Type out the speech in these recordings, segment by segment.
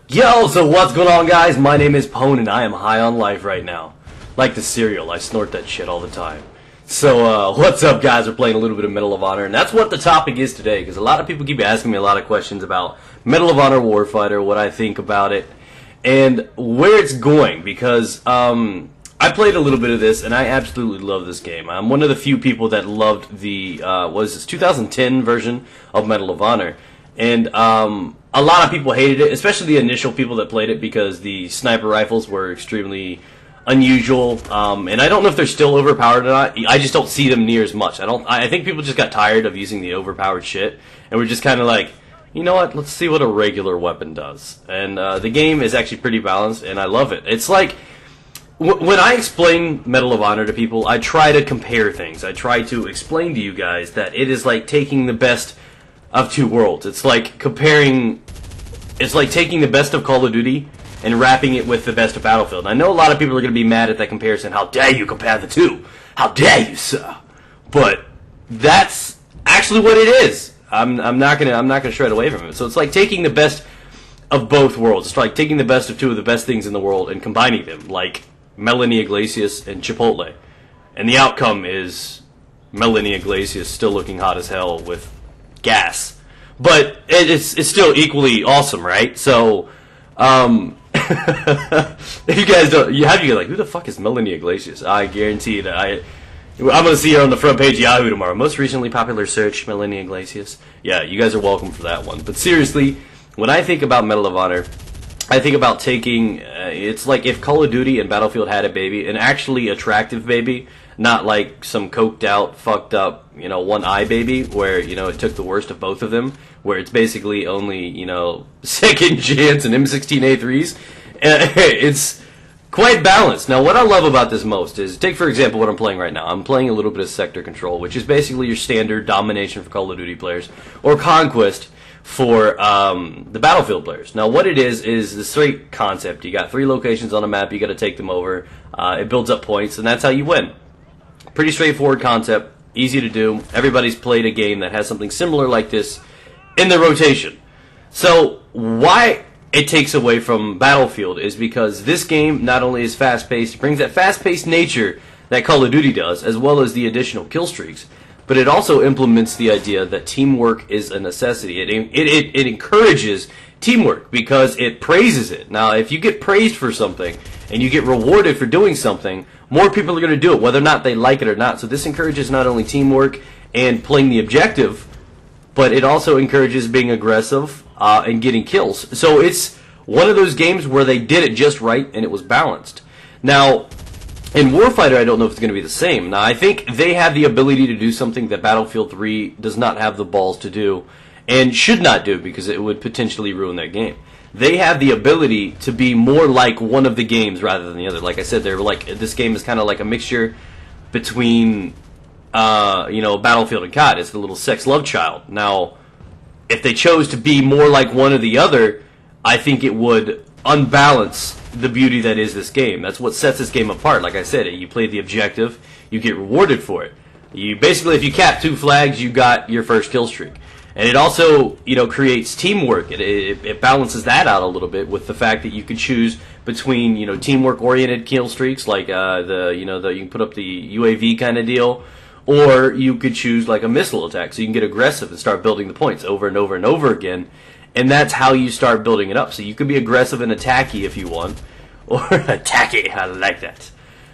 Yo, so what's going on, guys? My name is Pone and I am high on life right now. Like the cereal, I snort that shit all the time. So, what's up, guys? We're playing a little bit of Medal of Honor, and that's what the topic is today, because a lot of people keep asking me a lot of questions about Medal of Honor Warfighter, what I think about it, and where it's going, because, I played a little bit of this, and I absolutely love this game. I'm one of the few people that loved the, 2010 version of Medal of Honor, and, a lot of people hated it, especially the initial people that played it, because the sniper rifles were extremely unusual, and I don't know if they're still overpowered or not. I just don't see them near as much. I think people just got tired of using the overpowered shit, and we're just kind of like, you know what, let's see what a regular weapon does. And the game is actually pretty balanced, and I love it. It's like, when I explain Medal of Honor to people, I try to compare things. I try to explain to you guys that it is like taking the best of two worlds. It's like taking the best of Call of Duty and wrapping it with the best of Battlefield. And I know a lot of people are going to be mad at that comparison. How dare you compare the two? How dare you, sir? But that's actually what it is. I'm not gonna shred away from it. So it's like taking the best of both worlds. It's like taking the best of two of the best things in the world and combining them, like Melanie Iglesias and Chipotle. And the outcome is Melanie Iglesias still looking hot as hell with gas, but it's still equally awesome, right? So, if you guys don't, you have to get like, who the fuck is Melanie Iglesias? I guarantee that I'm gonna see her on the front page of Yahoo tomorrow. Most recently popular search, Melanie Iglesias. Yeah, you guys are welcome for that one. But seriously, when I think about Medal of Honor, I think about taking, it's like if Call of Duty and Battlefield had a baby, an actually attractive baby, not like some coked out, fucked up, one eye baby, where, it took the worst of both of them, where it's basically only, second chance and M16A3s. It's quite balanced. Now, what I love about this most is, take for example what I'm playing right now. I'm playing a little bit of Sector Control, which is basically your standard domination for Call of Duty players, or Conquest for the Battlefield players. Now, what it is the straight concept. You got 3 locations on a map, you got to take them over. It builds up points, and that's how you win. Pretty straightforward concept, easy to do. Everybody's played a game that has something similar like this in the rotation. So, why it takes away from Battlefield is because this game not only is fast-paced, it brings that fast-paced nature that Call of Duty does, as well as the additional kill streaks. But it also implements the idea that teamwork is a necessity. It encourages teamwork because it praises it. Now, if you get praised for something and you get rewarded for doing something, more people are going to do it, whether or not they like it or not. So this encourages not only teamwork and playing the objective, but it also encourages being aggressive and getting kills. So it's one of those games where they did it just right and it was balanced. Now, in Warfighter, I don't know if it's going to be the same. Now, I think they have the ability to do something that Battlefield 3 does not have the balls to do, and should not do, because it would potentially ruin their game. They have the ability to be more like one of the games rather than the other. Like I said, they're like, this game is kind of like a mixture between, Battlefield and COD. It's the little sex love child. Now, if they chose to be more like one or the other, I think it would unbalance the beauty that is this game. That's what sets this game apart. Like I said, you play the objective, you get rewarded for it. You basically, if you cap 2 flags, you got your first kill streak. And it also, creates teamwork. It balances that out a little bit with the fact that you can choose between, teamwork-oriented kill streaks, like you can put up the UAV kind of deal, or you could choose like a missile attack, so you can get aggressive and start building the points over and over and over again. And that's how you start building it up. So you can be aggressive and attacky if you want. Or attacky, I like that.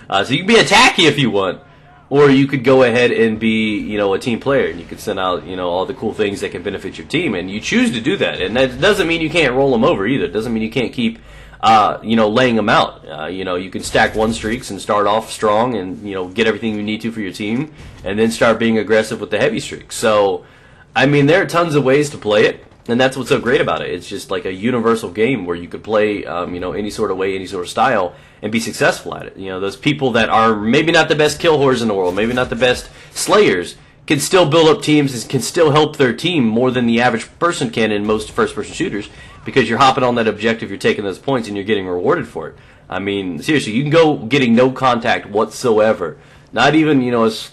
So you can be attacky if you want. Or you could go ahead and be, a team player. And you could send out, all the cool things that can benefit your team. And you choose to do that. And that doesn't mean you can't roll them over either. It doesn't mean you can't keep, laying them out. You can stack 1 streaks and start off strong and, get everything you need to for your team. And then start being aggressive with the heavy streaks. So, there are tons of ways to play it. And that's what's so great about it. It's just like a universal game where you could play, any sort of way, any sort of style, and be successful at it. Those people that are maybe not the best kill whores in the world, maybe not the best slayers, can still build up teams and can still help their team more than the average person can in most first-person shooters, because you're hopping on that objective, you're taking those points, and you're getting rewarded for it. Seriously, you can go getting no contact whatsoever, not even,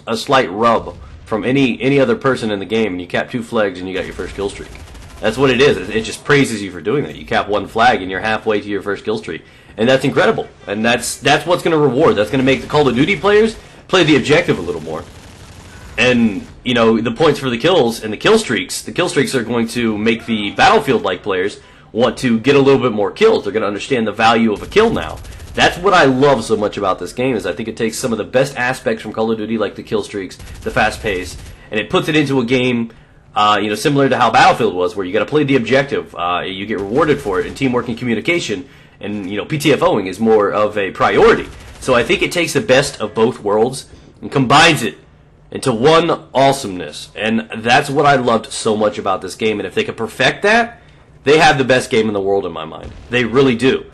a slight rub from any other person in the game, and you cap 2 flags and you got your first kill streak. That's what it is. It just praises you for doing that. You cap one flag and you're halfway to your first kill streak. And that's incredible. And that's what's going to reward. That's going to make the Call of Duty players play the objective a little more. And, you know, the points for the kills and the kill streaks are going to make the Battlefield-like players want to get a little bit more kills. They're going to understand the value of a kill now. That's what I love so much about this game, is I think it takes some of the best aspects from Call of Duty, like the kill streaks, the fast pace, and it puts it into a game, you know, similar to how Battlefield was, where you got to play the objective, you get rewarded for it, and teamwork and communication, and, you know, PTFOing is more of a priority. So I think it takes the best of both worlds and combines it into one awesomeness, and that's what I loved so much about this game. And if they can perfect that, they have the best game in the world in my mind. They really do.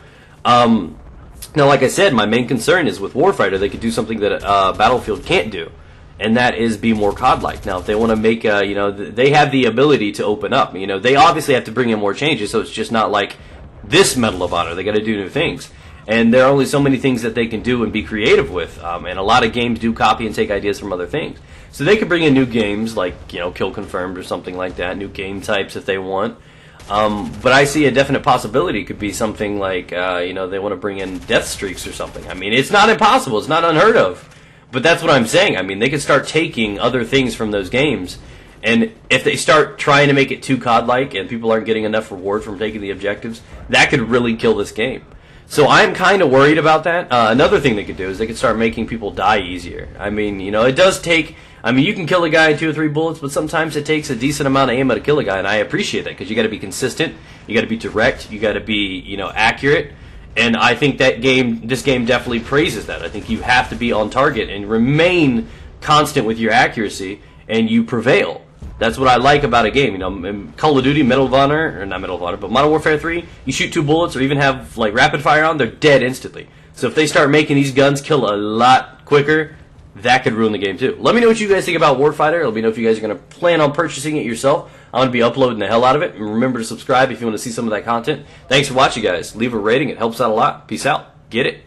Now, like I said, my main concern is with Warfighter, they could do something that Battlefield can't do, and that is be more COD-like. Now, if they want to make, you know, they have the ability to open up. You know, they obviously have to bring in more changes, so it's just not like this Medal of Honor. They got to do new things. And there are only so many things that they can do and be creative with. And a lot of games do copy and take ideas from other things. So they could bring in new games like, you know, Kill Confirmed or something like that, new game types if they want. But I see a definite possibility. It could be something like, you know, they want to bring in death streaks or something. I mean, it's not impossible. It's not unheard of. But that's what I'm saying. I mean, they could start taking other things from those games. And if they start trying to make it too COD-like and people aren't getting enough reward from taking the objectives, that could really kill this game. So I'm kind of worried about that. Another thing they could do is they could start making people die easier. I mean, you know, it does take... I mean, you can kill a guy in 2 or 3 bullets, but sometimes it takes a decent amount of ammo to kill a guy, and I appreciate that, because you got to be consistent, you got to be direct, you got to be, you know, accurate, and I think that this game definitely praises that. I think you have to be on target and remain constant with your accuracy, and you prevail. That's what I like about a game. You know, in Call of Duty, Medal of Honor, or not Medal of Honor, but Modern Warfare 3, you shoot 2 bullets or even have like rapid fire on, they're dead instantly. So if they start making these guns kill a lot quicker, that could ruin the game too. Let me know what you guys think about Warfighter. Let me know if you guys are going to plan on purchasing it yourself. I'm going to be uploading the hell out of it. And remember to subscribe if you want to see some of that content. Thanks for watching, guys. Leave a rating. It helps out a lot. Peace out. Get it.